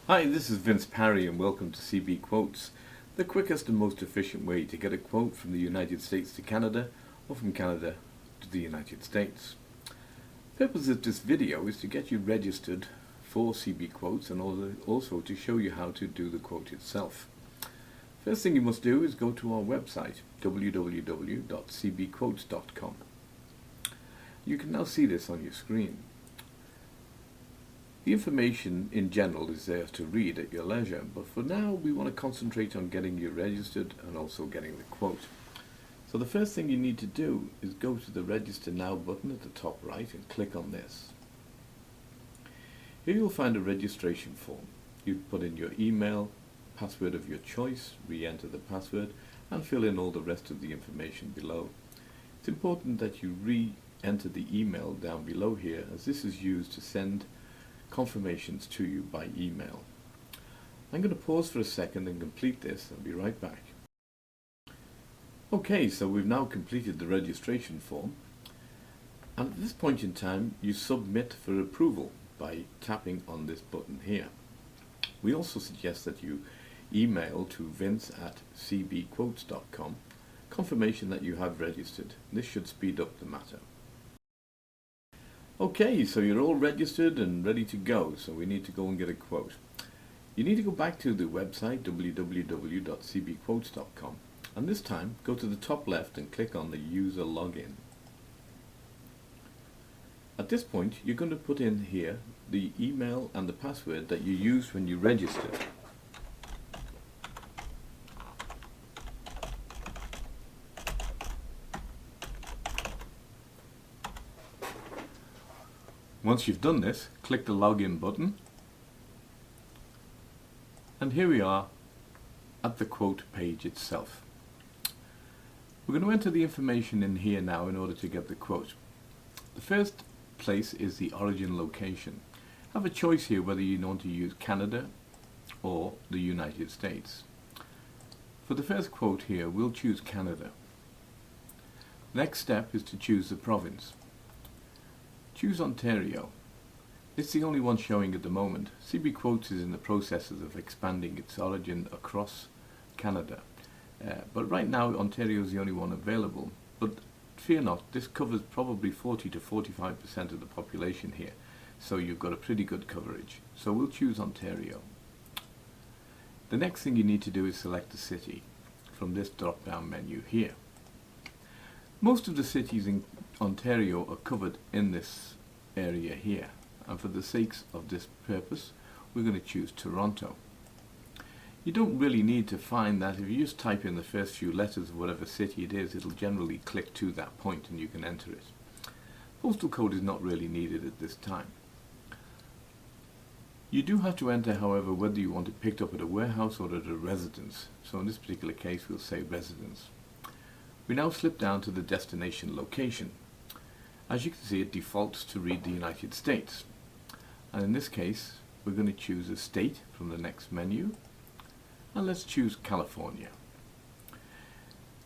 Hi, this is Vince Parry and welcome to CB Quotes, the quickest and most efficient way to get a quote from the United States to Canada or from Canada to the United States. The purpose of this video is to get you registered for CB Quotes and also to show you how to do the quote itself. First thing you must do is go to our website www.cbquotes.com. You can now see this on your screen. The information in general is there to read at your leisure, but for now we want to concentrate on getting you registered and also getting the quote. So the first thing you need to do is go to the Register Now button at the top right and click on this. Here you'll find a registration form. You put in your email, password of your choice, re-enter the password and fill in all the rest of the information below. It's important that you re-enter the email down below here, as this is used to send confirmations to you by email. I'm going to pause for a second and complete this and be right back. Okay, so we've now completed the registration form, and at this point in time you submit for approval by tapping on this button here. We also suggest that you email to vince@cbquotes.com confirmation that you have registered. This should speed up the matter. Okay, so you're all registered and ready to go, so we need to go and get a quote. You need to go back to the website www.cbquotes.com, and this time go to the top left and click on the user login. At this point you're going to put in here the email and the password that you used when you registered. Once you've done this, click the login button, and here we are at the quote page itself. We're going to enter the information in here now in order to get the quote. The first place is the origin location. Have a choice here whether you want to use Canada or the United States. For the first quote here, we'll choose Canada. Next step is to choose the province. Choose Ontario. It's the only one showing at the moment. CB Quotes is in the process of expanding its origin across Canada. But right now Ontario is the only one available. But fear not, this covers probably 40 to 45% of the population here. So you've got a pretty good coverage. So we'll choose Ontario. The next thing you need to do is select a city from this drop down menu here. Most of the cities in Ontario are covered in this area here, and for the sakes of this purpose we're going to choose Toronto. You don't really need to find that. If you just type in the first few letters of whatever city it is, it'll generally click to that point and you can enter it. Postal code is not really needed at this time. You do have to enter, however, whether you want it picked up at a warehouse or at a residence. So in this particular case we'll say residence. We now slip down to the destination location. As you can see, it defaults to read the United States, and in this case we're going to choose a state from the next menu, and let's choose California.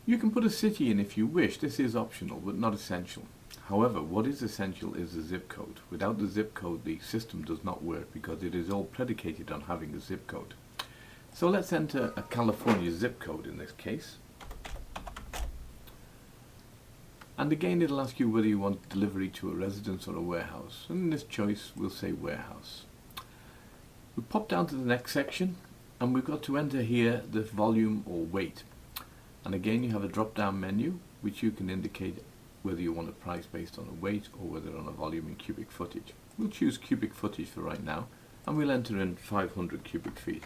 You can put a city in if you wish. This is optional but not essential. However, what is essential is the zip code. Without the zip code the system does not work, because it is all predicated on having a zip code. So let's enter a California zip code in this case. And again it'll ask you whether you want delivery to a residence or a warehouse. And in this choice we'll say warehouse. We pop down to the next section and we've got to enter here the volume or weight. And again you have a drop down menu which you can indicate whether you want a price based on a weight or whether on a volume in cubic footage. We'll choose cubic footage for right now and we'll enter in 500 cubic feet.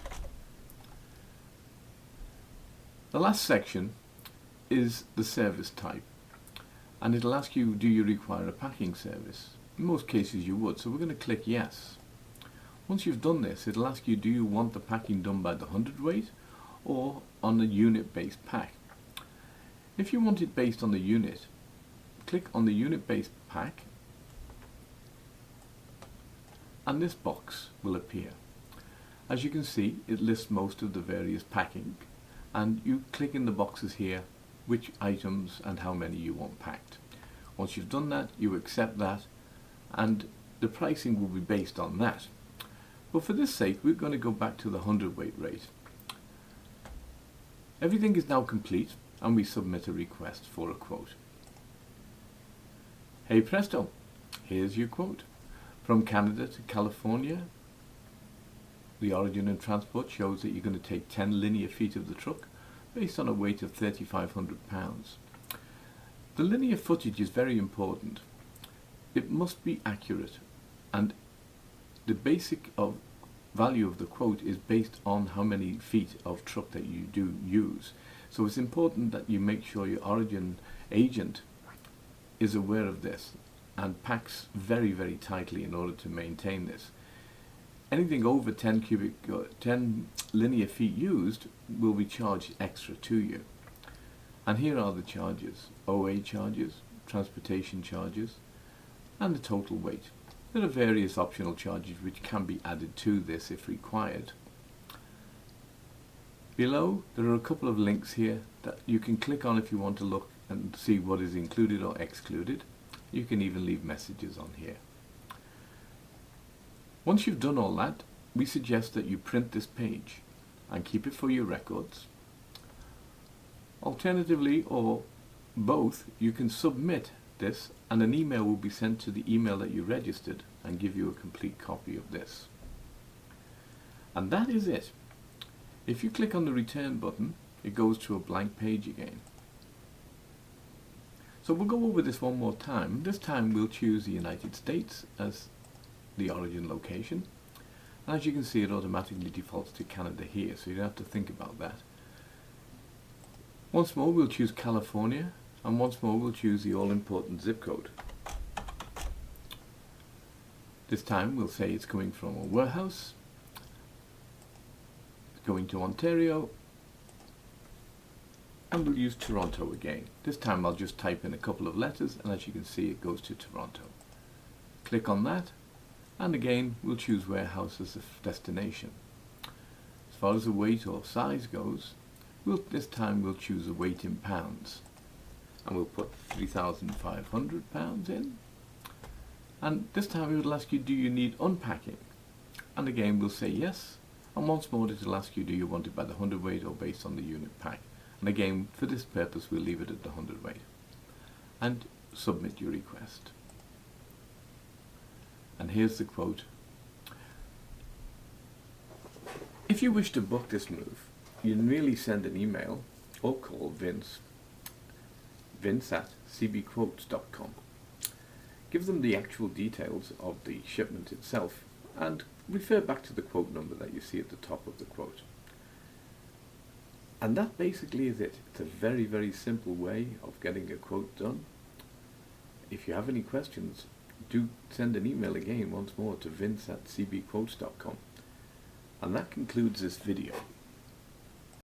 The last section is the service type. And it'll ask you, do you require a packing service? In most cases you would, so we're going to click yes. Once you've done this, it'll ask you, do you want the packing done by the hundredweight or on a unit based pack? If you want it based on the unit, click on the unit based pack and this box will appear. As you can see, it lists most of the various packing, and you click in the boxes here which items and how many you want packed. Once you've done that, you accept that and the pricing will be based on that. But for this sake, we're going to go back to the hundredweight rate. Everything is now complete, and we submit a request for a quote. Hey presto, here's your quote. From Canada to California, the origin and transport shows that you're going to take 10 linear feet of the truck based on a weight of 3,500 pounds. The linear footage is very important. It must be accurate, and the basic value of the quote is based on how many feet of truck that you do use. So it's important that you make sure your origin agent is aware of this and packs very, very tightly in order to maintain this. Anything over 10 linear feet used will be charged extra to you. And here are the charges: OA charges, transportation charges, and the total weight. There are various optional charges which can be added to this if required. Below there are a couple of links here that you can click on if you want to look and see what is included or excluded. You can even leave messages on here. Once you've done all that, we suggest that you print this page and keep it for your records. Alternatively, or both, you can submit this and an email will be sent to the email that you registered and give you a complete copy of this. And that is it. If you click on the return button, it goes to a blank page again. So we'll go over this one more time. This time we'll choose the United States as the origin location. And as you can see, it automatically defaults to Canada here, so you don't have to think about that. Once more we'll choose California, and once more we'll choose the all-important zip code. This time we'll say it's coming from a warehouse, going to Ontario, and we'll use Toronto again. This time I'll just type in a couple of letters, and as you can see, it goes to Toronto. Click on that, and again we'll choose warehouse as the destination. As far as the weight or size goes, this time we'll choose a weight in pounds, and we'll put 3,500 pounds in. And this time it will ask you, do you need unpacking? And again we'll say yes, and once more it will ask you, do you want it by the hundredweight or based on the unit pack? And again, for this purpose we'll leave it at the hundredweight, and submit your request. And here's the quote. If you wish to book this move, you can merely send an email or call Vince at cbquotes.com. Give them the actual details of the shipment itself and refer back to the quote number that you see at the top of the quote. And that basically is it. It's a very, very simple way of getting a quote done. If you have any questions, do send an email again once more to vince at cbquotes.com. And that concludes this video.